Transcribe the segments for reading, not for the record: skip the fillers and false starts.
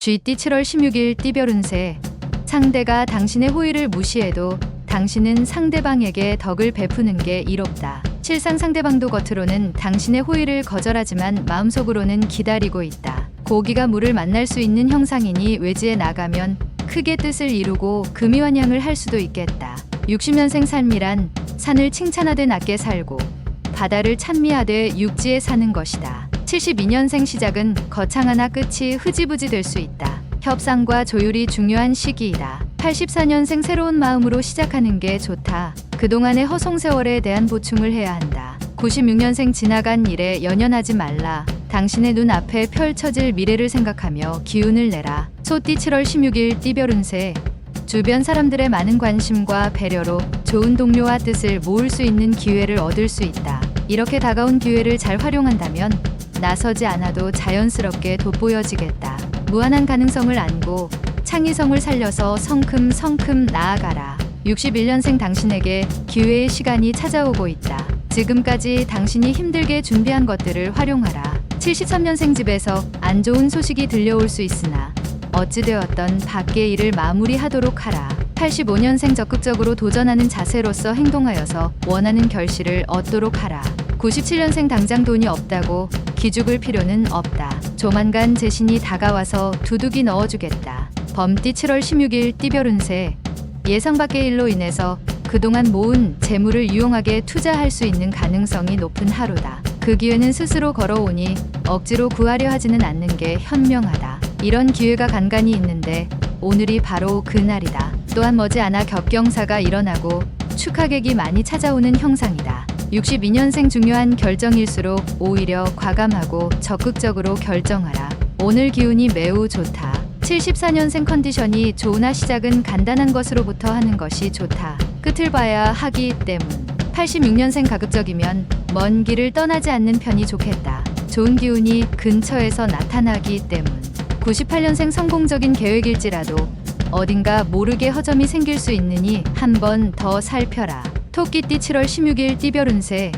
쥐띠 7월 16일 띠별 운세. 상대가 당신의 호의를 무시해도 당신은 상대방에게 덕을 베푸는 게 이롭다. 실상 상대방도 겉으로는 당신의 호의를 거절하지만 마음속으로는 기다리고 있다. 고기가 물을 만날 수 있는 형상이니 외지에 나가면 크게 뜻을 이루고 금이환양을 할 수도 있겠다. 60년생 삶이란 산을 칭찬하되 낮게 살고 바다를 찬미하되 육지에 사는 것이다. 72년생 시작은 거창하나 끝이 흐지부지 될 수 있다. 협상과 조율이 중요한 시기이다. 84년생 새로운 마음으로 시작하는 게 좋다. 그동안의 허송세월에 대한 보충을 해야 한다. 96년생 지나간 일에 연연하지 말라. 당신의 눈앞에 펼쳐질 미래를 생각하며 기운을 내라. 소띠 7월 16일 띠별 운세. 주변 사람들의 많은 관심과 배려로 좋은 동료와 뜻을 모을 수 있는 기회를 얻을 수 있다. 이렇게 다가온 기회를 잘 활용한다면 나서지 않아도 자연스럽게 돋보여지겠다. 무한한 가능성을 안고 창의성을 살려서 성큼성큼 나아가라. 61년생 당신에게 기회의 시간이 찾아오고 있다. 지금까지 당신이 힘들게 준비한 것들을 활용하라. 73년생 집에서 안 좋은 소식이 들려올 수 있으나 어찌되었던 밖의 일을 마무리하도록 하라. 85년생 적극적으로 도전하는 자세로서 행동하여서 원하는 결실을 얻도록 하라. 97년생 당장 돈이 없다고 기죽을 필요는 없다. 조만간 재신이 다가와서 두둑이 넣어주겠다. 범띠 7월 16일 띠별 운세. 예상 밖의 일로 인해서 그동안 모은 재물을 유용하게 투자할 수 있는 가능성이 높은 하루다. 그 기회는 스스로 걸어오니 억지로 구하려 하지는 않는 게 현명하다. 이런 기회가 간간히 있는데 오늘이 바로 그날이다. 또한 머지않아 겹경사가 일어나고 축하객이 많이 찾아오는 형상이다. 62년생 중요한 결정일수록 오히려 과감하고 적극적으로 결정하라. 오늘 기운이 매우 좋다. 74년생 컨디션이 좋으나 시작은 간단한 것으로부터 하는 것이 좋다. 끝을 봐야 하기 때문. 86년생 가급적이면 먼 길을 떠나지 않는 편이 좋겠다. 좋은 기운이 근처에서 나타나기 때문. 98년생 성공적인 계획일지라도 어딘가 모르게 허점이 생길 수 있으니 한 번 더 살펴라. 토끼띠 7월 16일 띠별 운세.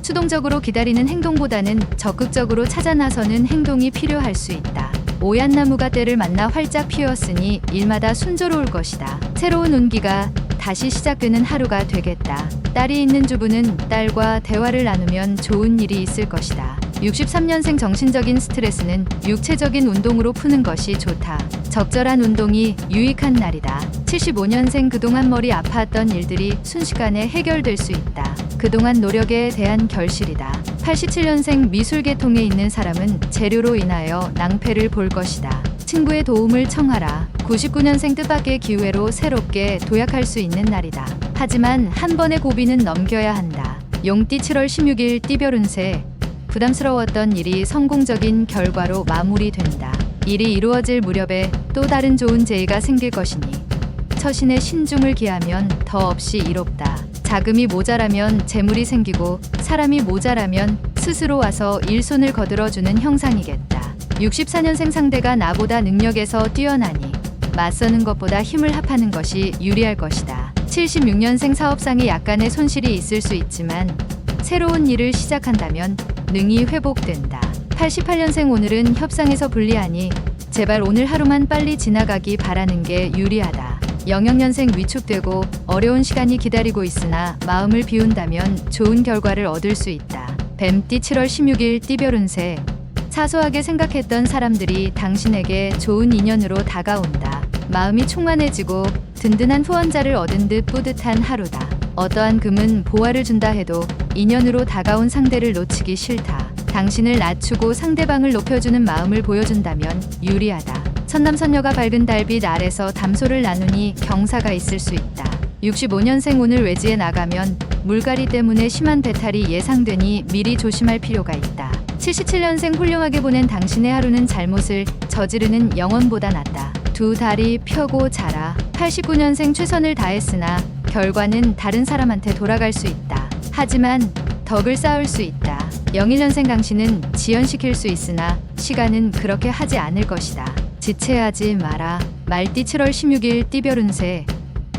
수동적으로 기다리는 행동보다는 적극적으로 찾아 나서는 행동이 필요할 수 있다. 오얏 나무가 때를 만나 활짝 피었으니 일마다 순조로울 것이다. 새로운 운기가 다시 시작되는 하루가 되겠다. 딸이 있는 주부는 딸과 대화를 나누면 좋은 일이 있을 것이다. 63년생 정신적인 스트레스는 육체적인 운동으로 푸는 것이 좋다. 적절한 운동이 유익한 날이다. 75년생 그동안 머리 아파했던 일들이 순식간에 해결될 수 있다. 그동안 노력에 대한 결실이다. 87년생 미술 계통에 있는 사람은 재료로 인하여 낭패를 볼 것이다. 친구의 도움을 청하라. 99년생 뜻밖의 기회로 새롭게 도약할 수 있는 날이다. 하지만 한 번의 고비는 넘겨야 한다. 용띠 7월 16일 띠별 운세. 부담스러웠던 일이 성공적인 결과로 마무리된다. 일이 이루어질 무렵에 또 다른 좋은 재의가 생길 것이니 처신에 신중을 기하면 더없이 이롭다. 자금이 모자라면 재물이 생기고 사람이 모자라면 스스로 와서 일손을 거들어주는 형상이겠다. 64년생 상대가 나보다 능력에서 뛰어나니 맞서는 것보다 힘을 합하는 것이 유리할 것이다. 76년생 사업상에 약간의 손실이 있을 수 있지만 새로운 일을 시작한다면 능히 회복된다. 88년생 오늘은 협상에서 불리하니 제발 오늘 하루만 빨리 지나가기 바라는 게 유리하다. 영역년생 위축되고 어려운 시간이 기다리고 있으나 마음을 비운다면 좋은 결과를 얻을 수 있다. 뱀띠 7월 16일 띠별 운세. 사소하게 생각했던 사람들이 당신에게 좋은 인연으로 다가온다. 마음이 충만해지고 든든한 후원자를 얻은 듯 뿌듯한 하루다. 어떠한 금은 보화를 준다 해도 인연으로 다가온 상대를 놓치기 싫다. 당신을 낮추고 상대방을 높여주는 마음을 보여준다면 유리하다. 선남선녀가 밝은 달빛 아래서 담소를 나누니 경사가 있을 수 있다. 65년생 오늘 외지에 나가면 물갈이 때문에 심한 배탈이 예상되니 미리 조심할 필요가 있다. 77년생 훌륭하게 보낸 당신의 하루는 잘못을 저지르는 영혼보다 낫다. 두 다리 펴고 자라. 89년생 최선을 다했으나 결과는 다른 사람한테 돌아갈 수 있다. 하지만 덕을 쌓을 수 있다. 01년생 당신은 지연시킬 수 있으나 시간은 그렇게 하지 않을 것이다. 지체하지 마라. 말띠 7월 16일 띠별 운세.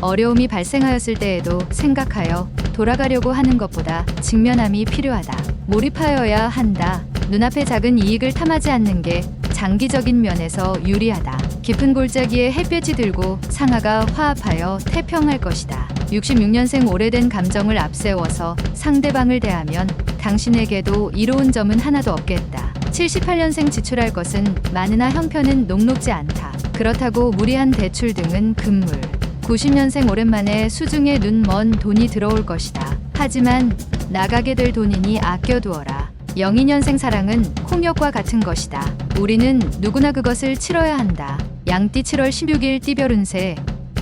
어려움이 발생하였을 때에도 생각하여 돌아가려고 하는 것보다 직면함이 필요하다. 몰입하여야 한다. 눈앞의 작은 이익을 탐하지 않는 게 장기적인 면에서 유리하다. 깊은 골짜기에 햇볕이 들고 상하가 화합하여 태평할 것이다. 66년생 오래된 감정을 앞세워서 상대방을 대하면 당신에게도 이로운 점은 하나도 없겠다. 78년생 지출할 것은 많으나 형편은 녹록지 않다. 그렇다고 무리한 대출 등은 금물. 90년생 오랜만에 수중에 눈 먼 돈이 들어올 것이다. 하지만 나가게 될 돈이니 아껴두어라. 02년생 사랑은 콩역과 같은 것이다. 우리는 누구나 그것을 치러야 한다. 양띠 7월 16일 띠별 운세.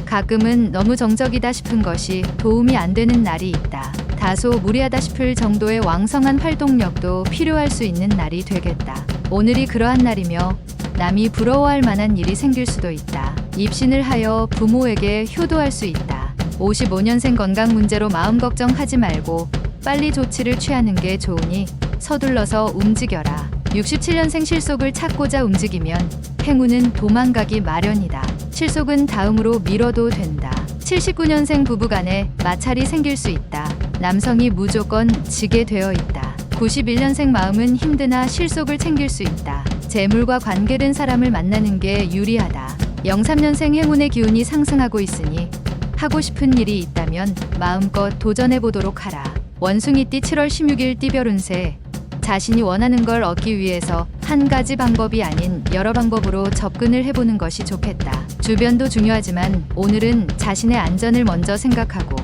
가끔은 너무 정적이다 싶은 것이 도움이 안 되는 날이 있다. 다소 무리하다 싶을 정도의 왕성한 활동력도 필요할 수 있는 날이 되겠다. 오늘이 그러한 날이며 남이 부러워할 만한 일이 생길 수도 있다. 입신을 하여 부모에게 효도할 수 있다. 55년생 건강 문제로 마음 걱정하지 말고 빨리 조치를 취하는 게 좋으니 서둘러서 움직여라. 67년생 실속을 찾고자 움직이면 행운은 도망가기 마련이다. 실속은 다음으로 미뤄도 된다. 79년생 부부간에 마찰이 생길 수 있다. 남성이 무조건 지게 되어 있다. 91년생 마음은 힘드나 실속을 챙길 수 있다. 재물과 관계된 사람을 만나는 게 유리하다. 03년생 행운의 기운이 상승하고 있으니 하고 싶은 일이 있다면 마음껏 도전해 보도록 하라. 원숭이띠 7월 16일 띠별 운세. 자신이 원하는 걸 얻기 위해서 한 가지 방법이 아닌 여러 방법으로 접근을 해보는 것이 좋겠다. 주변도 중요하지만 오늘은 자신의 안전을 먼저 생각하고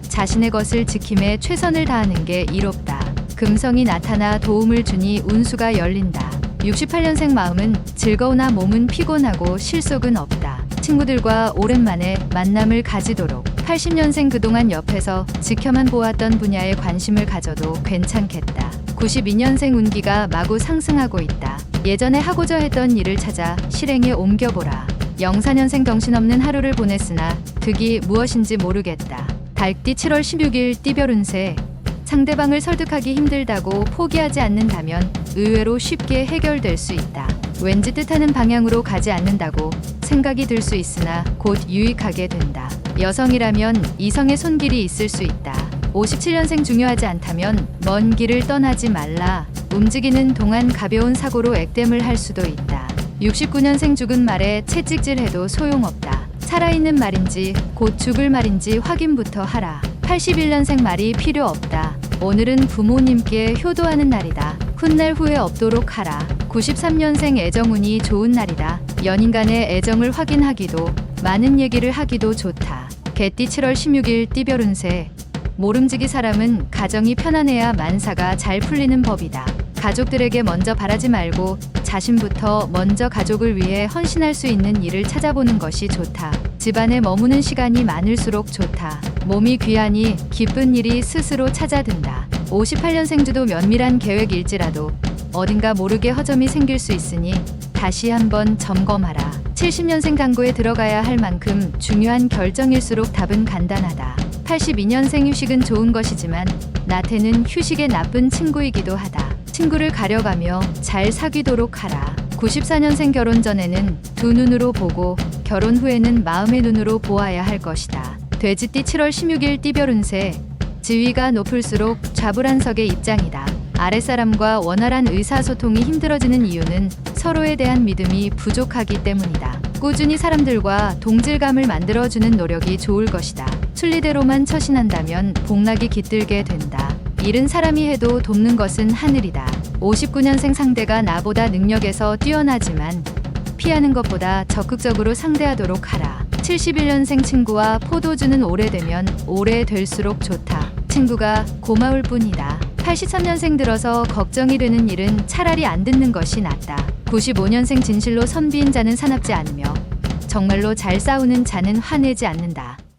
자신의 것을 지킴에 최선을 다하는 게 이롭다. 금성이 나타나 도움을 주니 운수가 열린다. 68년생 마음은 즐거우나 몸은 피곤하고 실속은 없다. 친구들과 오랜만에 만남을 가지도록. 80년생 그동안 옆에서 지켜만 보았던 분야에 관심을 가져도 괜찮겠다. 92년생 운기가 마구 상승하고 있다. 예전에 하고자 했던 일을 찾아 실행에 옮겨보라. 04년생 정신없는 하루를 보냈으나 득이 무엇인지 모르겠다. 달띠 7월 16일 띠별 운세. 상대방을 설득하기 힘들다고 포기하지 않는다면 의외로 쉽게 해결될 수 있다. 왠지 뜻하는 방향으로 가지 않는다고 생각이 들 수 있으나 곧 유익하게 된다. 여성이라면 이성의 손길이 있을 수 있다. 57년생 중요하지 않다면 먼 길을 떠나지 말라. 움직이는 동안 가벼운 사고로 액땜을 할 수도 있다. 69년생 죽은 말에 채찍질해도 소용없다. 살아있는 말인지 곧 죽을 말인지 확인부터 하라. 81년생 말이 필요 없다. 오늘은 부모님께 효도하는 날이다. 훗날 후회 없도록 하라. 93년생 애정운이 좋은 날이다. 연인 간의 애정을 확인하기도 많은 얘기를 하기도 좋다. 개띠 7월 16일 띠별 운세. 모름지기 사람은 가정이 편안해야 만사가 잘 풀리는 법이다. 가족들에게 먼저 바라지 말고 자신부터 먼저 가족을 위해 헌신할 수 있는 일을 찾아보는 것이 좋다. 집안에 머무는 시간이 많을수록 좋다. 몸이 귀하니 기쁜 일이 스스로 찾아든다. 58년생주도 면밀한 계획일지라도 어딘가 모르게 허점이 생길 수 있으니 다시 한번 점검하라. 70년생 강구에 들어가야 할 만큼 중요한 결정일수록 답은 간단하다. 82년생 휴식은 좋은 것이지만 나태는 휴식의 나쁜 친구이기도 하다. 친구를 가려가며 잘 사귀도록 하라. 94년생 결혼 전에는 두 눈으로 보고 결혼 후에는 마음의 눈으로 보아야 할 것이다. 돼지띠 7월 16일 띠별 운세. 지위가 높을수록 좌불안석의 입장이다. 아랫사람과 원활한 의사소통이 힘들어지는 이유는 서로에 대한 믿음이 부족하기 때문이다. 꾸준히 사람들과 동질감을 만들어주는 노력이 좋을 것이다. 순리대로만 처신한다면 복락이 깃들게 된다. 일은 사람이 해도 돕는 것은 하늘이다. 59년생 상대가 나보다 능력에서 뛰어나지만 피하는 것보다 적극적으로 상대하도록 하라. 71년생 친구와 포도주는 오래되면 오래될수록 좋다. 친구가 고마울 뿐이다. 83년생 들어서 걱정이 되는 일은 차라리 안 듣는 것이 낫다. 95년생 진실로 선비인 자는 사납지 않으며 정말로 잘 싸우는 자는 화내지 않는다.